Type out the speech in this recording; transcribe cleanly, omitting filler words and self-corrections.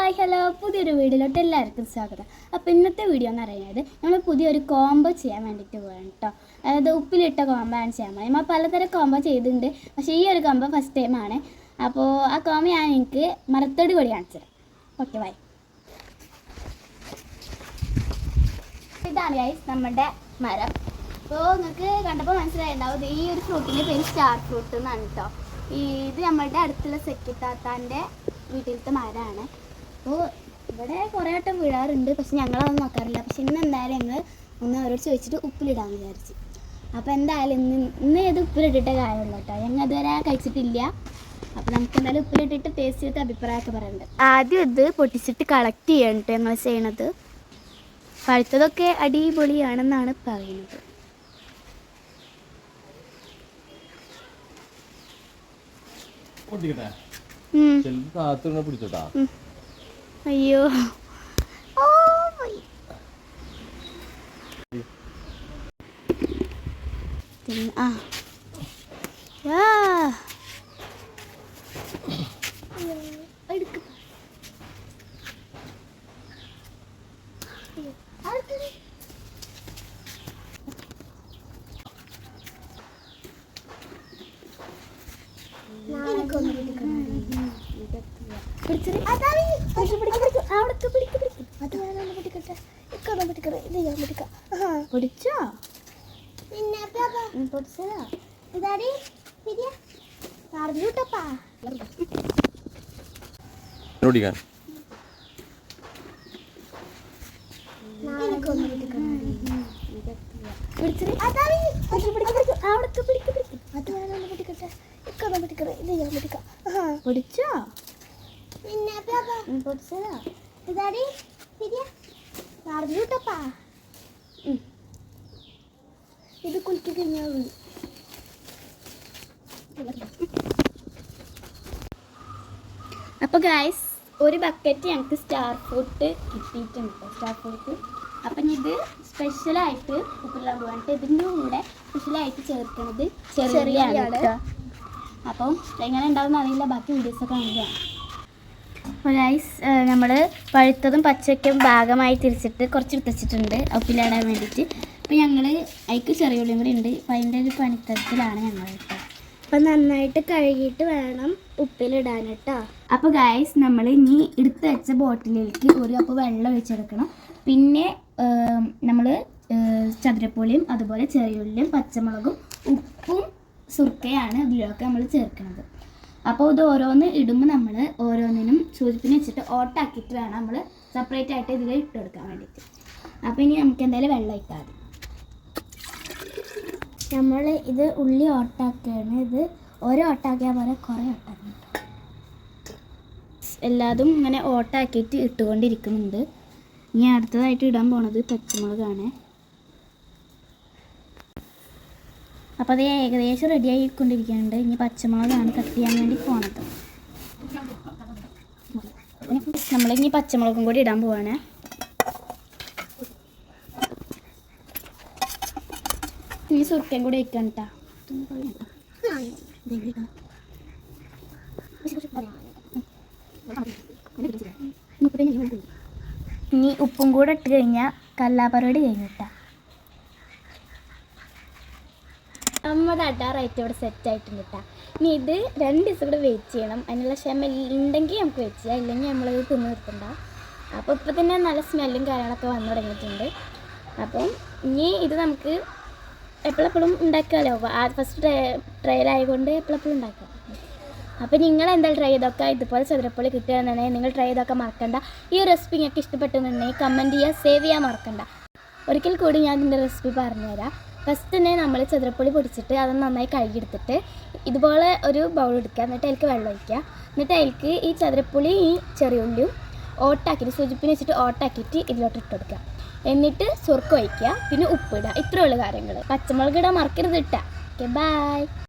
Hi hello പുതിയൊരു വീഡിയോയിലോട്ട് എല്ലാവർക്കും സ്വാഗതം. അപ്പോൾ ഇന്നത്തെ വീഡിയോ എന്ന് പറയുന്നത് നമ്മൾ പുതിയൊരു കോംബോ ചെയ്യാൻ വേണ്ടിയിട്ട് പോകണം കേട്ടോ. അതായത് ഉപ്പിലിട്ട കോംബോ ആണ് ചെയ്യാൻ പോകുന്നത്. നമ്മൾ പലതരം കോംബോ ചെയ്തിട്ടുണ്ട്, പക്ഷേ ഈ ഒരു കോംബോ ഫസ്റ്റ് ടൈമാണ്. അപ്പോൾ ആ കോംബോ ഞാൻ എനിക്ക് മരത്തോട് കൂടി കാണിച്ചു തരാം. Okay bye. ഇതാണ് ഗൈസ് നമ്മുടെ മരം. അപ്പോൾ നിങ്ങൾക്ക് കണ്ടപ്പോൾ മനസ്സിലായിട്ടുണ്ടാവും, ഈ ഒരു ഫ്രൂട്ടിൻ്റെ പേര് സ്റ്റാർ ഫ്രൂട്ട് എന്നാണ് കേട്ടോ. ഇത് നമ്മളുടെ അടുത്തുള്ള സെക്കിത്താത്താൻ്റെ വീട്ടിലത്തെ മരമാണ്. അപ്പോൾ ഇവിടെ കുറേ വട്ടം വീഴാറുണ്ട്, പക്ഷെ ഞങ്ങളതൊന്നും നോക്കാറില്ല. പക്ഷെ ഇന്ന് എന്തായാലും ഞങ്ങൾ ഒന്ന് അവരോട് ചോദിച്ചിട്ട് ഉപ്പിലിടാമെന്ന് വിചാരിച്ചു. അപ്പോൾ എന്തായാലും ഇന്ന് ഇത് ഉപ്പിലിട്ടിട്ടേ കാര്യമുള്ളൂ കേട്ടോ. ഞങ്ങൾ ഇതുവരെ കഴിച്ചിട്ടില്ല. അപ്പോൾ നമുക്ക് എന്തായാലും ഉപ്പിലിട്ടിട്ട് ടേസ്റ്റ് ചെയ്തിട്ട് അഭിപ്രായമൊക്കെ പറയുന്നുണ്ട്. ആദ്യം ഇത് പൊട്ടിച്ചിട്ട് കളക്ട് ചെയ്യണം കേട്ടോ ഞങ്ങൾ ചെയ്യണത്. പഴുത്തതൊക്കെ അടിപൊളിയാണെന്നാണ് പറയുന്നത്. അയ്യോ ഇത് കുളിക്ക് കഴിഞ്ഞാൽ അപ്പോൾ ഗൈസ് ഒരു ബക്കറ്റ് ഞങ്ങൾക്ക് സ്റ്റാർ ഫ്രൂട്ട് കിട്ടിയിട്ടുണ്ട്. സ്റ്റാർ ഫ്രൂട്ട് അപ്പം ഇത് സ്പെഷ്യലായിട്ട് ഉപ്പിലിടാൻ പോകാനായിട്ട് ഇതിൻ്റെ കൂടെ സ്പെഷ്യലായിട്ട് ചേർക്കുന്നത് ചെറിയാണ്. അപ്പം എങ്ങനെ ഉണ്ടാവുമെന്ന് അറിയില്ല, ബാക്കി വീഡിയോസൊക്കെ കാണിക്കാം. അപ്പോൾ ഗൈസ് നമ്മൾ പഴുത്തതും പച്ചയ്ക്കും ഭാഗമായി തിരിച്ചിട്ട് കുറച്ച് എടുത്തിട്ടുണ്ട് ഉപ്പിലിടാൻ വേണ്ടിയിട്ട്. അപ്പോൾ ഞങ്ങൾ അതിക്ക് ചെറിയ ഉള്ളിയും കൂടി ഉണ്ട്. അപ്പോൾ അതിൻ്റെ ഒരു പണിത്തരത്തിലാണ് ഞങ്ങൾ കേട്ടോ. അപ്പം നന്നായിട്ട് കഴുകിയിട്ട് വേണം ഉപ്പിലിടാൻ കേട്ടോ. അപ്പോൾ ഗൈസ് നമ്മൾ ഇനി എടുത്ത് വെച്ച ബോട്ടിലേക്ക് ഒരു കപ്പ് വെള്ളം ഒഴിച്ചെടുക്കണം. പിന്നെ നമ്മൾ ചതുരപ്പുളിയും അതുപോലെ ചെറിയ ഉള്ളിയും പച്ചമുളകും ഉപ്പും സുർക്കയാണ് ഇതിലൊക്കെ നമ്മൾ ചേർക്കുന്നത്. അപ്പോൾ ഇത് ഓരോന്ന് ഇടുമ്പോൾ നമ്മൾ ഓരോന്നിനും സൂചിപ്പിന് വെച്ചിട്ട് ഓട്ടാക്കിയിട്ട് വേണം നമ്മൾ സെപ്പറേറ്റ് ആയിട്ട് ഇതിൽ ഇട്ട് കൊടുക്കാൻ വേണ്ടിയിട്ട്. അപ്പോൾ ഇനി നമുക്ക് എന്തായാലും വെള്ളം ഒഴിക്കാം. നമ്മൾ ഇത് ഉള്ളി ഓട്ടാക്കുകയാണ്. ഇത് ഓരോ ഓട്ടാക്കിയാൽ പോലെ കുറേ ഓട്ടാക്കണം. എല്ലാതും ഇങ്ങനെ ഓട്ടാക്കിയിട്ട് ഇട്ടുകൊണ്ടിരിക്കുന്നുണ്ട്. ഇനി അടുത്തതായിട്ട് ഇടാൻ പോണത് പച്ചമുളകാണ്. അപ്പോൾ അത് ഏകദേശം റെഡി ആയിക്കൊണ്ടിരിക്കുന്നുണ്ട്. ഇനി പച്ചമുളകാണ് കട്ട് ചെയ്യാൻ വേണ്ടി പോണത്. നമ്മളിനി പച്ചമുളകും കൂടി ഇടാൻ പോവാണ്. ഇനി സുർക്കയും കൂടി വയ്ക്കണം കേട്ടോ. ഇനി ഉപ്പും കൂടെ ഇട്ട് കഴിഞ്ഞാൽ കല്ലാപ്പറോട് കഴിഞ്ഞു കേട്ടോ. നമ്മുടെ അടാറായിട്ട് ഇവിടെ സെറ്റ് ആയിട്ടുണ്ട് കേട്ടോ. ഇനി ഇത് 2 ദിവസം കൂടെ വെയിറ്റ് ചെയ്യണം. അതിനുള്ള ക്ഷമ ഉണ്ടെങ്കിൽ നമുക്ക് വെയിറ്റ് ചെയ്യാം, ഇല്ലെങ്കിൽ നമ്മളത് തിന്ന് നിർത്തണ്ട. അപ്പോൾ ഇപ്പോൾ തന്നെ നല്ല സ്മെല്ലും കാര്യങ്ങളൊക്കെ വന്നു തുടങ്ങിയിട്ടുണ്ട്. അപ്പം ഇനി ഇത് നമുക്ക് എപ്പോഴെപ്പോഴും ഉണ്ടാക്കാമല്ലോ. ഫസ്റ്റ് ട്രയലായതുകൊണ്ട് എപ്പോഴെപ്പോഴും ഉണ്ടാക്കാം. അപ്പോൾ നിങ്ങൾ എന്തായാലും ട്രൈ ചെയ്തൊക്കെ ഇതുപോലെ ചതുരപ്പുളി കിട്ടുകയെന്നുണ്ടെങ്കിൽ നിങ്ങൾ ട്രൈ ചെയ്തൊക്കെ മറക്കണ്ട. ഈ റെസിപ്പി നിങ്ങൾക്ക് ഇഷ്ടപ്പെട്ടെന്നുണ്ടെങ്കിൽ കമൻറ്റ് ചെയ്യുക, സേവ് ചെയ്യാൻ മറക്കണ്ട. ഒരിക്കൽ കൂടി ഞാൻ ഇതിൻ്റെ റെസിപ്പി പറഞ്ഞുതരാം. ഫസ്റ്റ് തന്നെ നമ്മൾ ചതുരപ്പുളി പൊടിച്ചിട്ട് അത് നന്നായി കഴുകിയെടുത്തിട്ട് ഇതുപോലെ ഒരു ബൗൾ എടുക്കുക. എന്നിട്ട് അതിലേക്ക് വെള്ളം ഒഴിക്കുക. എന്നിട്ട് അതിലേക്ക് ഈ ചതുരപ്പുളി ഈ ചെറിയുള്ളിയും ഓട്ടാക്കിയിട്ട് സൂചിപ്പിന് വെച്ചിട്ട് ഓട്ടാക്കിയിട്ട് ഇതിലോട്ട് ഇട്ട് കൊടുക്കുക. എന്നിട്ട് സുർക്ക ഒഴിക്കുക, പിന്നെ ഉപ്പിടുക. ഇത്രയുള്ള കാര്യങ്ങൾ. പച്ചമുളക് ഇടാൻ മറക്കരുത് ഇട്ടാൽ. Okay bye.